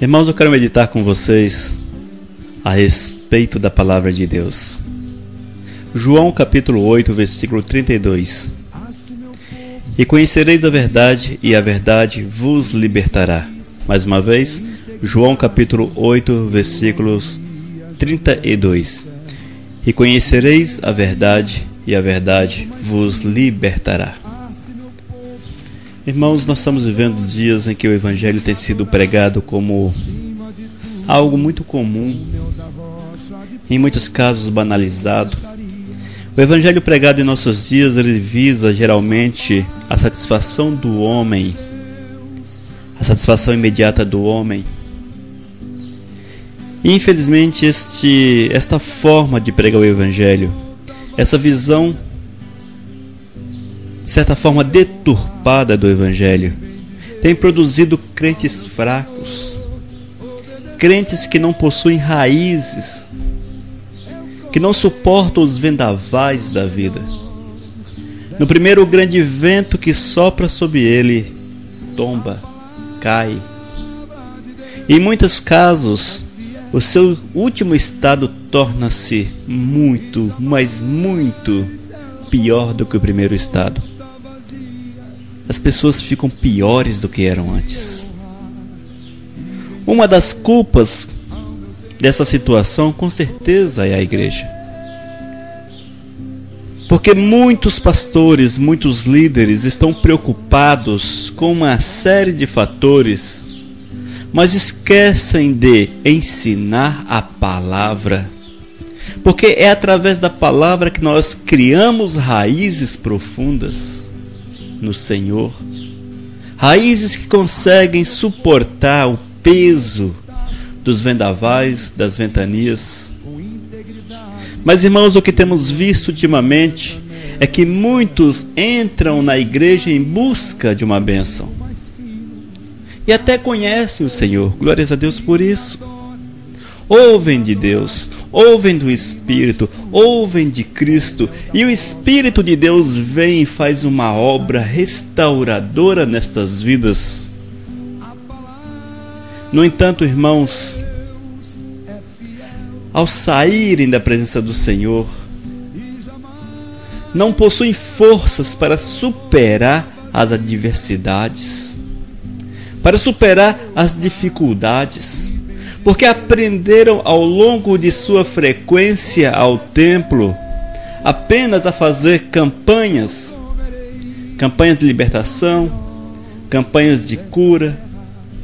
Irmãos, eu quero meditar com vocês a respeito da palavra de Deus. João capítulo 8, versículo 32. E conhecereis a verdade, e a verdade vos libertará. Mais uma vez, João capítulo 8, versículos 32. E conhecereis a verdade, e a verdade vos libertará. Irmãos, nós estamos vivendo dias em que o Evangelho tem sido pregado como algo muito comum, em muitos casos banalizado. O Evangelho pregado em nossos dias, ele visa geralmente a satisfação do homem, a satisfação imediata do homem. E infelizmente esta forma de pregar o Evangelho, essa visão de certa forma deturpada do Evangelho, tem produzido crentes fracos, crentes que não possuem raízes, que não suportam os vendavais da vida. No primeiro grande vento que sopra sobre ele, tomba, cai. Em muitos casos, o seu último estado torna-se muito, mas muito pior do que o primeiro estado. As pessoas ficam piores do que eram antes. Uma das culpas dessa situação, com certeza, é a igreja. Porque muitos pastores, muitos líderes estão preocupados com uma série de fatores, mas esquecem de ensinar a palavra. Porque é através da palavra que nós criamos raízes profundas no Senhor. Raízes que conseguem suportar o peso dos vendavais, das ventanias. Mas, irmãos, o que temos visto ultimamente é que muitos entram na igreja em busca de uma bênção. E até conhecem o Senhor, glórias a Deus por isso. Ouvem de Deus, ouvem do Espírito, ouvem de Cristo, e o Espírito de Deus vem e faz uma obra restauradora nestas vidas. No entanto, irmãos, ao saírem da presença do Senhor, não possuem forças para superar as adversidades, para superar as dificuldades, porque aprenderam ao longo de sua frequência ao templo apenas a fazer campanhas de libertação, campanhas de cura,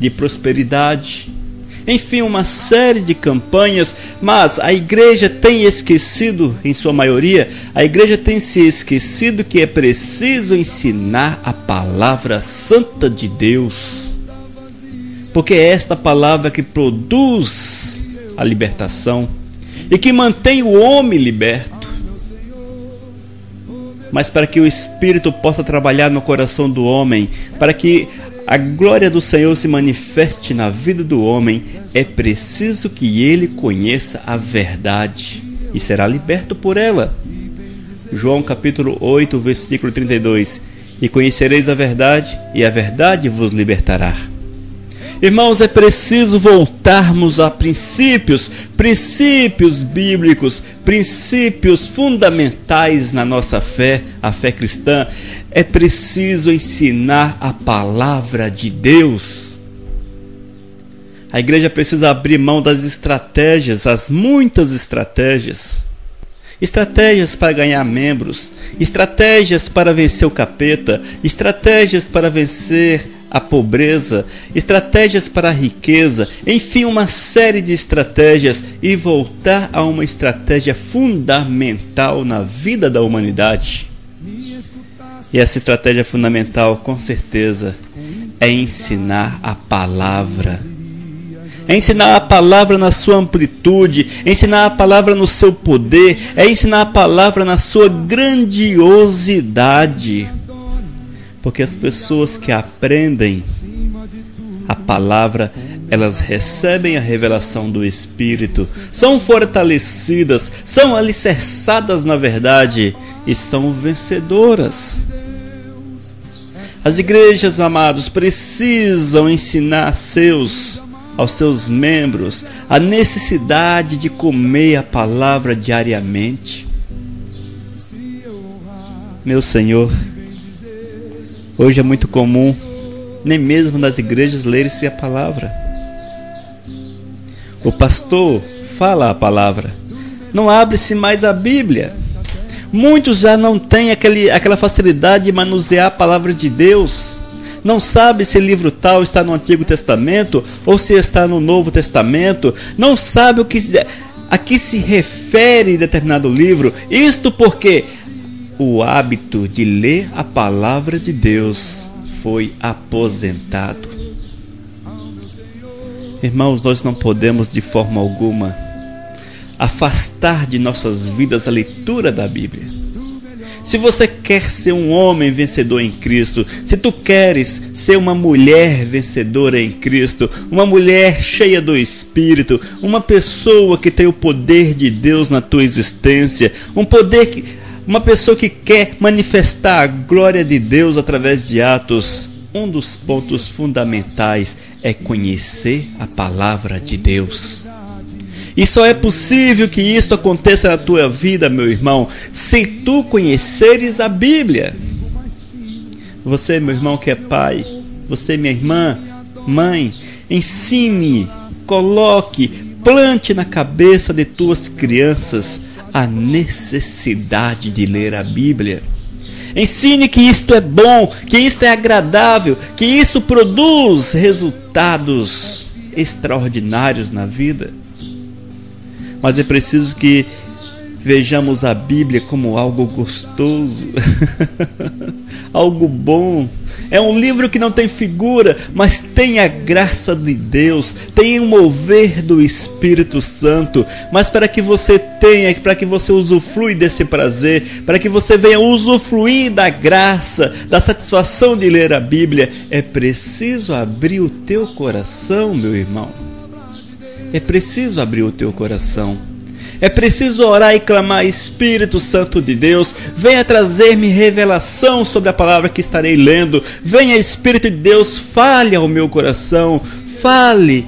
de prosperidade, enfim, uma série de campanhas. Mas a igreja tem esquecido, em sua maioria, a igreja tem se esquecido que é preciso ensinar a palavra santa de Deus. Porque é esta palavra que produz a libertação e que mantém o homem liberto. Mas para que o Espírito possa trabalhar no coração do homem, para que a glória do Senhor se manifeste na vida do homem, é preciso que ele conheça a verdade e será liberto por ela. João capítulo 8, versículo 32. E conhecereis a verdade, e a verdade vos libertará. Irmãos, é preciso voltarmos a princípios bíblicos, princípios fundamentais na nossa fé, a fé cristã. É preciso ensinar a palavra de Deus. A igreja precisa abrir mão das estratégias, as muitas estratégias. Estratégias para ganhar membros, estratégias para vencer o capeta, estratégias para vencer a pobreza, estratégias para a riqueza, enfim, uma série de estratégias, e voltar a uma estratégia fundamental na vida da humanidade. E essa estratégia fundamental, com certeza, é ensinar a palavra. É ensinar a palavra na sua amplitude, é ensinar a palavra no seu poder, é ensinar a palavra na sua grandiosidade. Porque as pessoas que aprendem a palavra, elas recebem a revelação do Espírito, são fortalecidas, são alicerçadas na verdade e são vencedoras. As igrejas, amados, precisam ensinar seus aos seus membros a necessidade de comer a palavra diariamente? Meu Senhor, hoje é muito comum, nem mesmo nas igrejas, ler-se a palavra. O pastor fala a palavra, não abre-se mais a Bíblia. Muitos já não têm aquela facilidade de manusear a palavra de Deus. Não sabe se o livro tal está no Antigo Testamento ou se está no Novo Testamento. Não sabe a que se refere determinado livro. Isto porque o hábito de ler a palavra de Deus foi aposentado. Irmãos, nós não podemos de forma alguma afastar de nossas vidas a leitura da Bíblia. Se você quer ser um homem vencedor em Cristo, se tu queres ser uma mulher vencedora em Cristo, uma mulher cheia do Espírito, uma pessoa que tem o poder de Deus na tua existência, uma pessoa que quer manifestar a glória de Deus através de atos, um dos pontos fundamentais é conhecer a palavra de Deus. E só é possível que isto aconteça na tua vida, meu irmão, se tu conheceres a Bíblia. Você, meu irmão que é pai, você, minha irmã, mãe, ensine, coloque, plante na cabeça de tuas crianças a necessidade de ler a Bíblia. Ensine que isto é bom, que isto é agradável, que isto produz resultados extraordinários na vida. Mas é preciso que vejamos a Bíblia como algo gostoso, algo bom. É um livro que não tem figura, mas tem a graça de Deus, tem o mover do Espírito Santo. Mas para que você tenha, para que você usufrui desse prazer, para que você venha usufruir da graça, da satisfação de ler a Bíblia, é preciso abrir o teu coração, meu irmão. É preciso abrir o teu coração. É preciso orar e clamar: Espírito Santo de Deus, venha trazer-me revelação sobre a palavra que estarei lendo. Venha, Espírito de Deus, fale ao meu coração. Fale,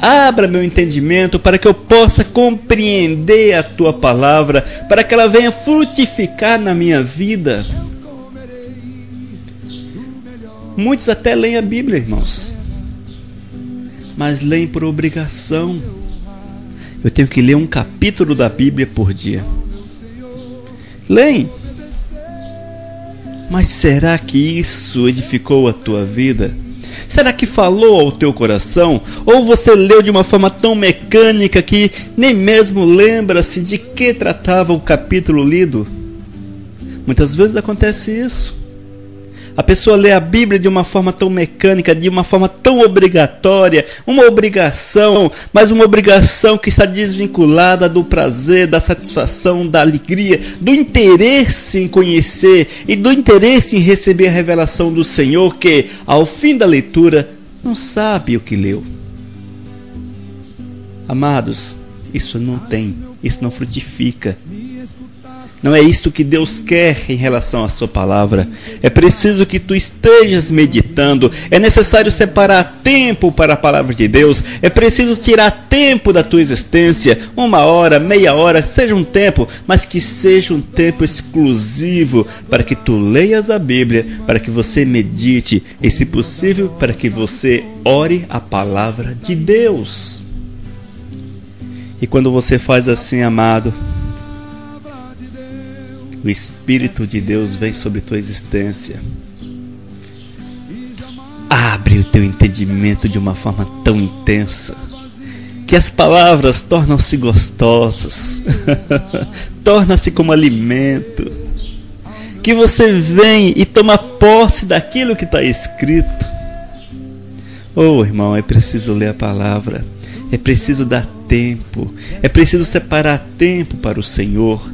abra meu entendimento para que eu possa compreender a tua palavra, para que ela venha frutificar na minha vida. Muitos até leem a Bíblia, irmãos, mas leem por obrigação. Eu tenho que ler um capítulo da Bíblia por dia. Leem. Mas será que isso edificou a tua vida? Será que falou ao teu coração? Ou você leu de uma forma tão mecânica que nem mesmo lembra-se de que tratava o capítulo lido? Muitas vezes acontece isso. A pessoa lê a Bíblia de uma forma tão mecânica, de uma forma tão obrigatória, uma obrigação, mas uma obrigação que está desvinculada do prazer, da satisfação, da alegria, do interesse em conhecer e do interesse em receber a revelação do Senhor, que, ao fim da leitura, não sabe o que leu. Amados, isso não frutifica. Não é isto que Deus quer em relação à sua palavra. É preciso que tu estejas meditando. É necessário separar tempo para a palavra de Deus. É preciso tirar tempo da tua existência. 1 hora, meia hora, seja um tempo, mas que seja um tempo exclusivo para que tu leias a Bíblia, para que você medite e, se possível, para que você ore a palavra de Deus. E quando você faz assim, amado, o Espírito de Deus vem sobre tua existência. Abre o teu entendimento de uma forma tão intensa que as palavras tornam-se gostosas, tornam-se como alimento, que você vem e toma posse daquilo que está escrito. Oh, irmão, é preciso ler a palavra, é preciso dar tempo, é preciso separar tempo para o Senhor.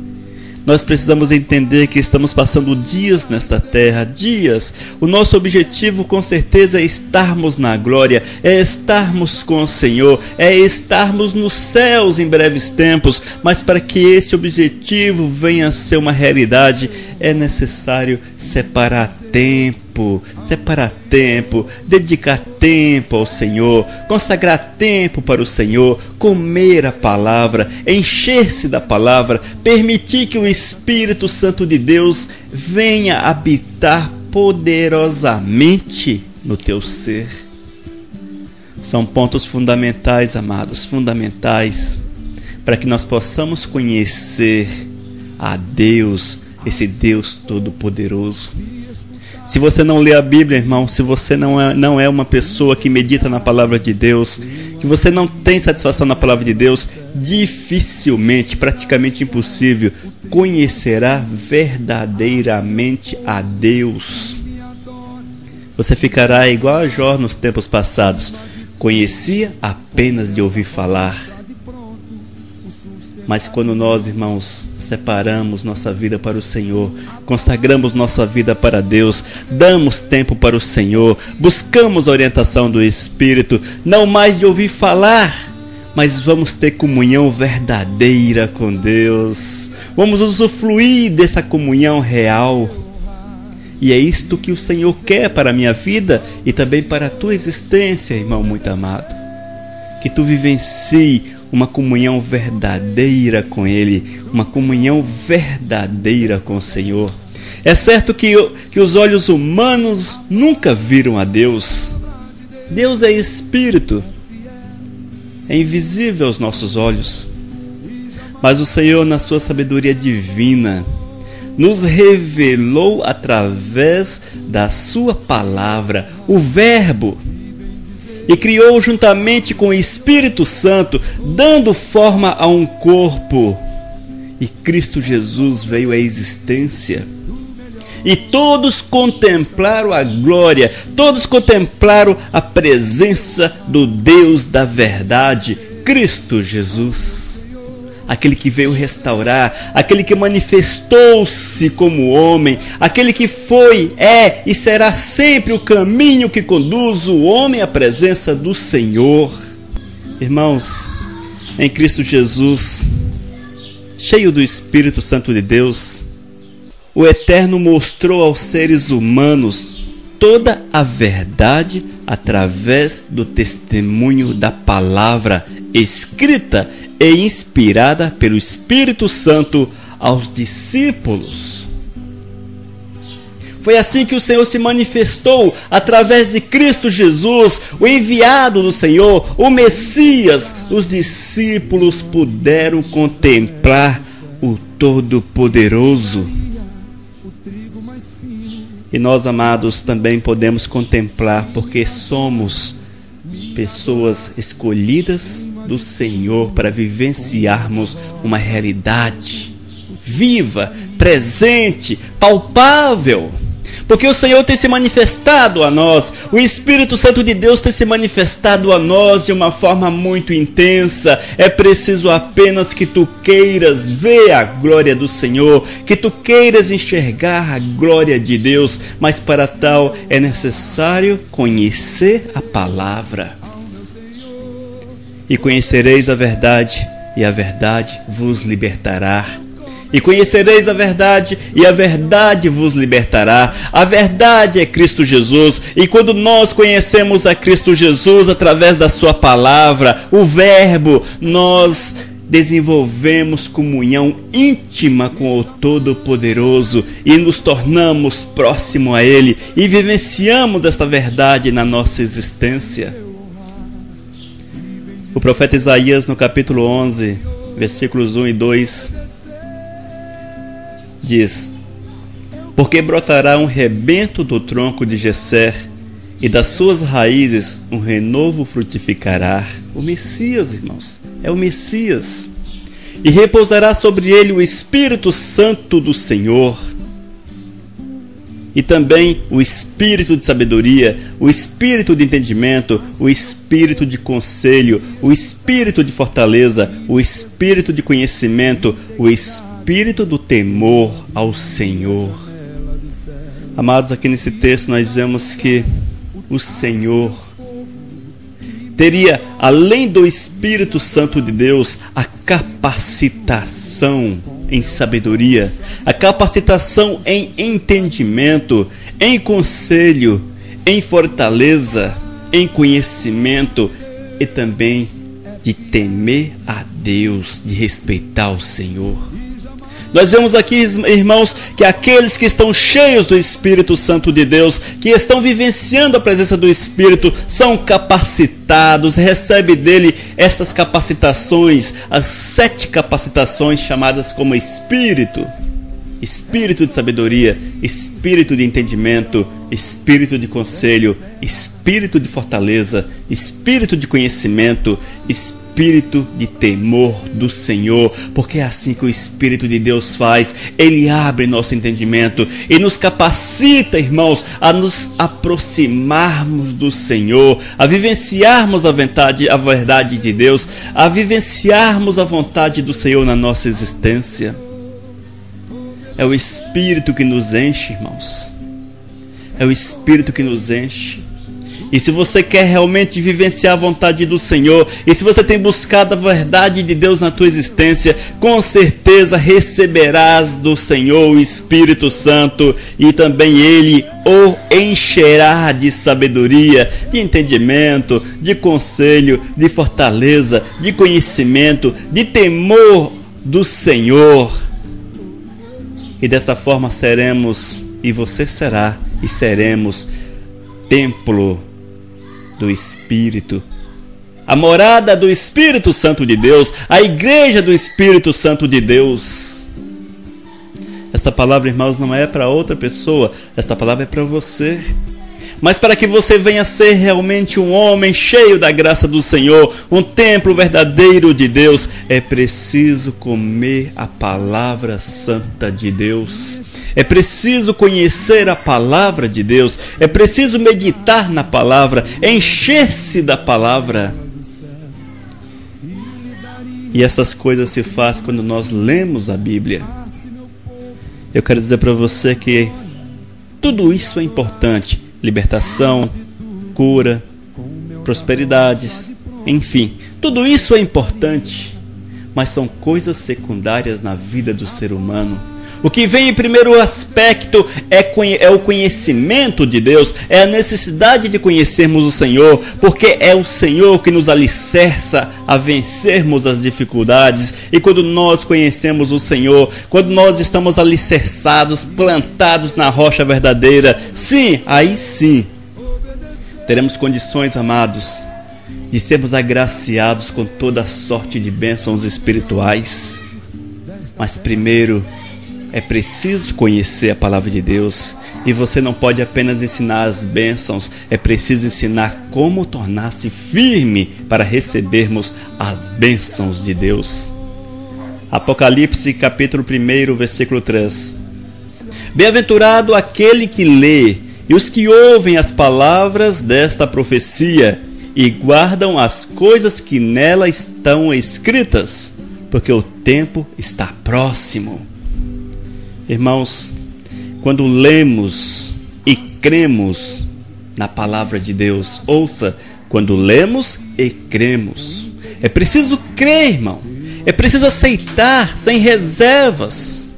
Nós precisamos entender que estamos passando dias nesta terra, dias. O nosso objetivo com certeza é estarmos na glória, é estarmos com o Senhor, é estarmos nos céus em breves tempos. Mas para que esse objetivo venha a ser uma realidade, é necessário separar tempo tempo, separar tempo, dedicar tempo ao Senhor, consagrar tempo para o Senhor, comer a palavra, encher-se da palavra, permitir que o Espírito Santo de Deus venha habitar poderosamente no teu ser. São pontos fundamentais, amados, fundamentais, para que nós possamos conhecer a Deus, esse Deus Todo-Poderoso. Se você não lê a Bíblia, irmão, se você não é uma pessoa que medita na palavra de Deus, que você não tem satisfação na palavra de Deus, dificilmente, praticamente impossível, conhecerá verdadeiramente a Deus. Você ficará igual a Jó nos tempos passados. Conhecia apenas de ouvir falar. Mas quando nós, irmãos, separamos nossa vida para o Senhor, consagramos nossa vida para Deus, damos tempo para o Senhor, buscamos a orientação do Espírito, não mais de ouvir falar, mas vamos ter comunhão verdadeira com Deus. Vamos usufruir dessa comunhão real. E é isto que o Senhor quer para a minha vida e também para a tua existência, irmão muito amado. Que tu vivencie uma comunhão verdadeira com Ele, uma comunhão verdadeira com o Senhor. É certo que os olhos humanos nunca viram a Deus. Deus é Espírito, é invisível aos nossos olhos. Mas o Senhor, na sua sabedoria divina, nos revelou através da sua palavra, o Verbo, e criou juntamente com o Espírito Santo, dando forma a um corpo. E Cristo Jesus veio à existência. E todos contemplaram a glória, todos contemplaram a presença do Deus da verdade, Cristo Jesus. Aquele que veio restaurar, aquele que manifestou-se como homem, aquele que foi, é e será sempre o caminho que conduz o homem à presença do Senhor. Irmãos, em Cristo Jesus, cheio do Espírito Santo de Deus, o Eterno mostrou aos seres humanos toda a verdade através do testemunho da palavra escrita e inspirada pelo Espírito Santo aos discípulos. Foi assim que o Senhor se manifestou através de Cristo Jesus, o enviado do Senhor, o Messias. Os discípulos puderam contemplar o Todo-Poderoso. E nós, amados, também podemos contemplar, porque somos pessoas escolhidas do Senhor para vivenciarmos uma realidade viva, presente, palpável. Porque o Senhor tem se manifestado a nós, o Espírito Santo de Deus tem se manifestado a nós de uma forma muito intensa. É preciso apenas que tu queiras ver a glória do Senhor, que tu queiras enxergar a glória de Deus, mas para tal é necessário conhecer a palavra. E conhecereis a verdade, e a verdade vos libertará. E conhecereis a verdade, e a verdade vos libertará. A verdade é Cristo Jesus. E quando nós conhecemos a Cristo Jesus através da sua palavra, o Verbo, nós desenvolvemos comunhão íntima com o Todo-Poderoso e nos tornamos próximo a Ele e vivenciamos esta verdade na nossa existência. O profeta Isaías, no capítulo 11, versículos 1 e 2, diz: porque brotará um rebento do tronco de Jesser, e das suas raízes um renovo frutificará. O Messias, irmãos, é o Messias. E repousará sobre ele o Espírito Santo do Senhor. E também o Espírito de sabedoria, o Espírito de entendimento, o Espírito de conselho, o Espírito de fortaleza, o Espírito de conhecimento, o Espírito do temor ao Senhor. Amados, aqui nesse texto nós vemos que o Senhor teria, além do Espírito Santo de Deus, a capacitação em sabedoria, a capacitação em entendimento, em conselho, em fortaleza, em conhecimento e também de temer a Deus, de respeitar o Senhor. Nós vemos aqui, irmãos, que aqueles que estão cheios do Espírito Santo de Deus, que estão vivenciando a presença do Espírito, são capacitados, recebem dele estas capacitações, as 7 capacitações chamadas como Espírito. Espírito de sabedoria, espírito de entendimento, espírito de conselho, espírito de fortaleza, espírito de conhecimento, espírito de temor do Senhor, porque é assim que o Espírito de Deus faz. Ele abre nosso entendimento e nos capacita, irmãos, a nos aproximarmos do Senhor, a vivenciarmos a verdade de Deus, a vivenciarmos a vontade do Senhor na nossa existência. É o Espírito que nos enche, irmãos. É o Espírito que nos enche. E se você quer realmente vivenciar a vontade do Senhor, e se você tem buscado a verdade de Deus na tua existência, com certeza receberás do Senhor o Espírito Santo, e também Ele o encherá de sabedoria, de entendimento, de conselho, de fortaleza, de conhecimento, de temor do Senhor. E desta forma seremos, e você será, e seremos templo do Espírito, a morada do Espírito Santo de Deus, a igreja do Espírito Santo de Deus. Esta palavra, irmãos, não é para outra pessoa, esta palavra é para você. Mas para que você venha ser realmente um homem cheio da graça do Senhor, um templo verdadeiro de Deus, é preciso comer a palavra santa de Deus. É preciso conhecer a palavra de Deus. É preciso meditar na palavra, encher-se da palavra. E essas coisas se fazem quando nós lemos a Bíblia. Eu quero dizer para você que tudo isso é importante. Libertação, cura, prosperidades, enfim, tudo isso é importante, mas são coisas secundárias na vida do ser humano. O que vem em primeiro aspecto é o conhecimento de Deus, é a necessidade de conhecermos o Senhor, porque é o Senhor que nos alicerça a vencermos as dificuldades. E quando nós conhecemos o Senhor, quando nós estamos alicerçados, plantados na rocha verdadeira, sim, aí sim, teremos condições, amados, de sermos agraciados com toda sorte de bênçãos espirituais. Mas primeiro, é preciso conhecer a palavra de Deus, e você não pode apenas ensinar as bênçãos, é preciso ensinar como tornar-se firme para recebermos as bênçãos de Deus. Apocalipse capítulo 1, versículo 3. Bem-aventurado aquele que lê e os que ouvem as palavras desta profecia e guardam as coisas que nela estão escritas, porque o tempo está próximo. Irmãos, quando lemos e cremos na palavra de Deus, ouça, quando lemos e cremos, é preciso crer, irmão, é preciso aceitar sem reservas.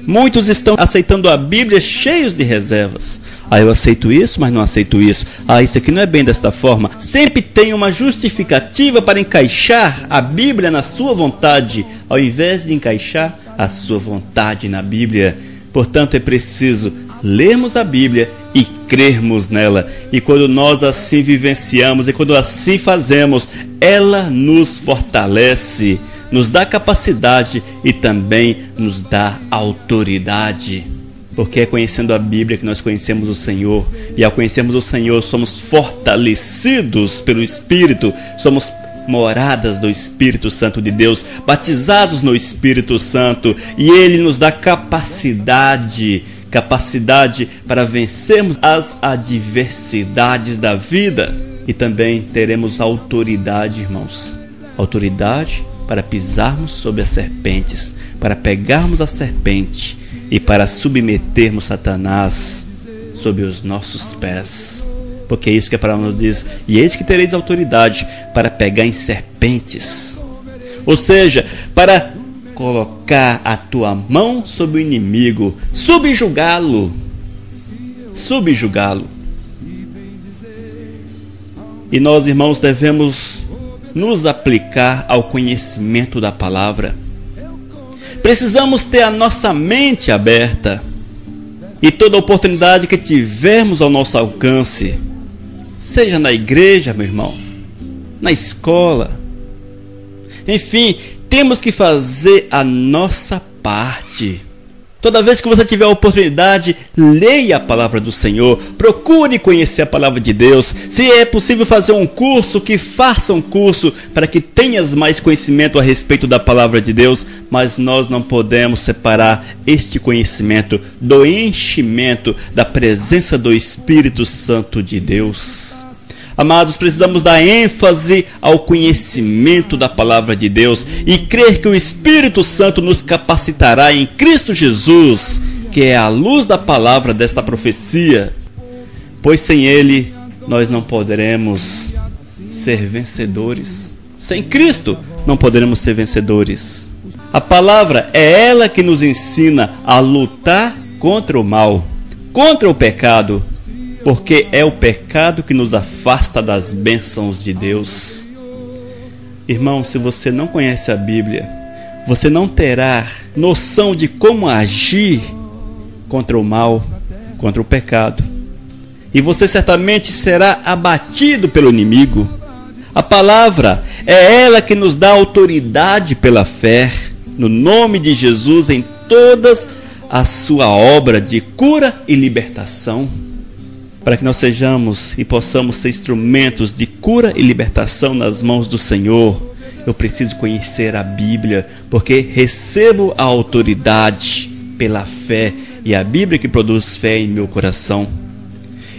Muitos estão aceitando a Bíblia cheios de reservas. Eu aceito isso, mas não aceito isso. Isso aqui não é bem desta forma. Sempre tem uma justificativa para encaixar a Bíblia na sua vontade, ao invés de encaixar a sua vontade na Bíblia. Portanto, é preciso lermos a Bíblia e crermos nela. E quando nós assim vivenciamos, e quando assim fazemos, ela nos fortalece, nos dá capacidade e também nos dá autoridade. Porque é conhecendo a Bíblia que nós conhecemos o Senhor. E ao conhecermos o Senhor, somos fortalecidos pelo Espírito, somos moradas do Espírito Santo de Deus, batizados no Espírito Santo, e Ele nos dá capacidade para vencermos as adversidades da vida. E também teremos autoridade, irmãos, autoridade para pisarmos sobre as serpentes, para pegarmos a serpente e para submetermos Satanás sob os nossos pés. Porque é isso que a palavra nos diz: e eis que tereis autoridade para pegar em serpentes. Ou seja, para colocar a tua mão sobre o inimigo, subjugá-lo. Subjugá-lo. E nós, irmãos, devemos nos aplicar ao conhecimento da palavra. Precisamos ter a nossa mente aberta. E toda oportunidade que tivermos ao nosso alcance, seja na igreja, meu irmão, na escola, enfim, temos que fazer a nossa parte. Toda vez que você tiver a oportunidade, leia a palavra do Senhor, procure conhecer a palavra de Deus. Se é possível fazer um curso, que faça um curso para que tenhas mais conhecimento a respeito da palavra de Deus, mas nós não podemos separar este conhecimento do enchimento da presença do Espírito Santo de Deus. Amados, precisamos dar ênfase ao conhecimento da palavra de Deus e crer que o Espírito Santo nos capacitará em Cristo Jesus, que é a luz da palavra desta profecia, pois sem Ele nós não poderemos ser vencedores. Sem Cristo não poderemos ser vencedores. A palavra é ela que nos ensina a lutar contra o mal, contra o pecado, porque é o pecado que nos afasta das bênçãos de Deus. Irmão, se você não conhece a Bíblia, você não terá noção de como agir contra o mal, contra o pecado. E você certamente será abatido pelo inimigo. A palavra é ela que nos dá autoridade pela fé, no nome de Jesus, em todas a sua obra de cura e libertação. Para que nós sejamos e possamos ser instrumentos de cura e libertação nas mãos do Senhor, eu preciso conhecer a Bíblia, porque recebo a autoridade pela fé, e a Bíblia que produz fé em meu coração.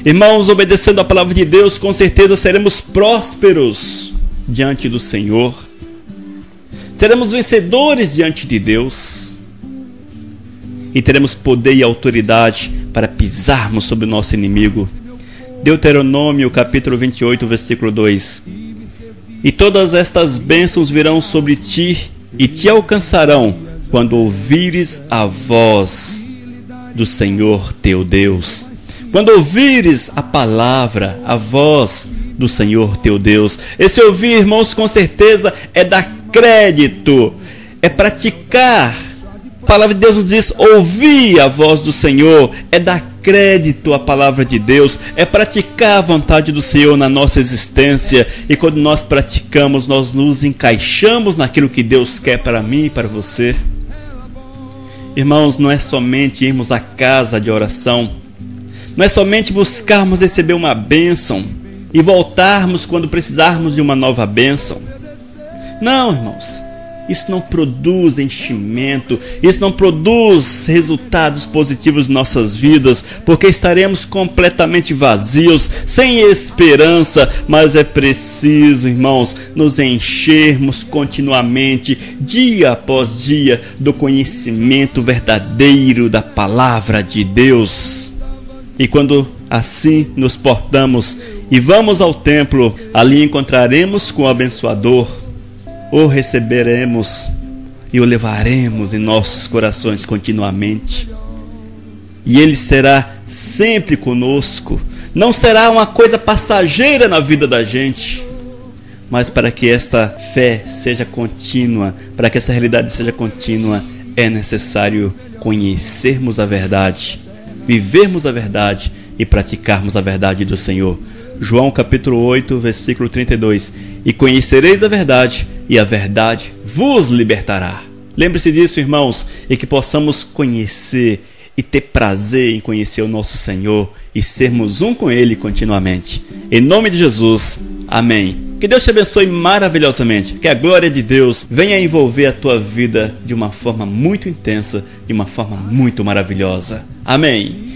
Irmãos, obedecendo a palavra de Deus, com certeza seremos prósperos diante do Senhor. Seremos vencedores diante de Deus. E teremos poder e autoridade para pisarmos sobre o nosso inimigo. Deuteronômio capítulo 28, versículo 2. E todas estas bênçãos virão sobre ti e te alcançarão quando ouvires a voz do Senhor teu Deus. Quando ouvires a palavra, a voz do Senhor teu Deus. Esse ouvir, irmãos, com certeza é dar crédito, é praticar. A palavra de Deus nos diz: ouvir a voz do Senhor, é dar crédito à palavra de Deus, é praticar a vontade do Senhor na nossa existência. E quando nós praticamos, nós nos encaixamos naquilo que Deus quer para mim e para você. Irmãos, não é somente irmos à casa de oração, não é somente buscarmos receber uma bênção e voltarmos quando precisarmos de uma nova bênção. Não, irmãos. Isso não produz enchimento, isso não produz resultados positivos em nossas vidas, porque estaremos completamente vazios, sem esperança. Mas é preciso, irmãos, nos enchermos continuamente, dia após dia, do conhecimento verdadeiro da palavra de Deus. E quando assim nos portamos e vamos ao templo, ali encontraremos com o abençoador, o receberemos e o levaremos em nossos corações continuamente. E Ele será sempre conosco. Não será uma coisa passageira na vida da gente, mas para que esta fé seja contínua, para que essa realidade seja contínua, é necessário conhecermos a verdade, vivermos a verdade e praticarmos a verdade do Senhor. João capítulo 8, versículo 32. E conhecereis a verdade, e a verdade vos libertará. Lembre-se disso, irmãos, e que possamos conhecer e ter prazer em conhecer o nosso Senhor e sermos um com Ele continuamente. Em nome de Jesus, amém. Que Deus te abençoe maravilhosamente. Que a glória de Deus venha envolver a tua vida de uma forma muito intensa e uma forma muito maravilhosa. Amém.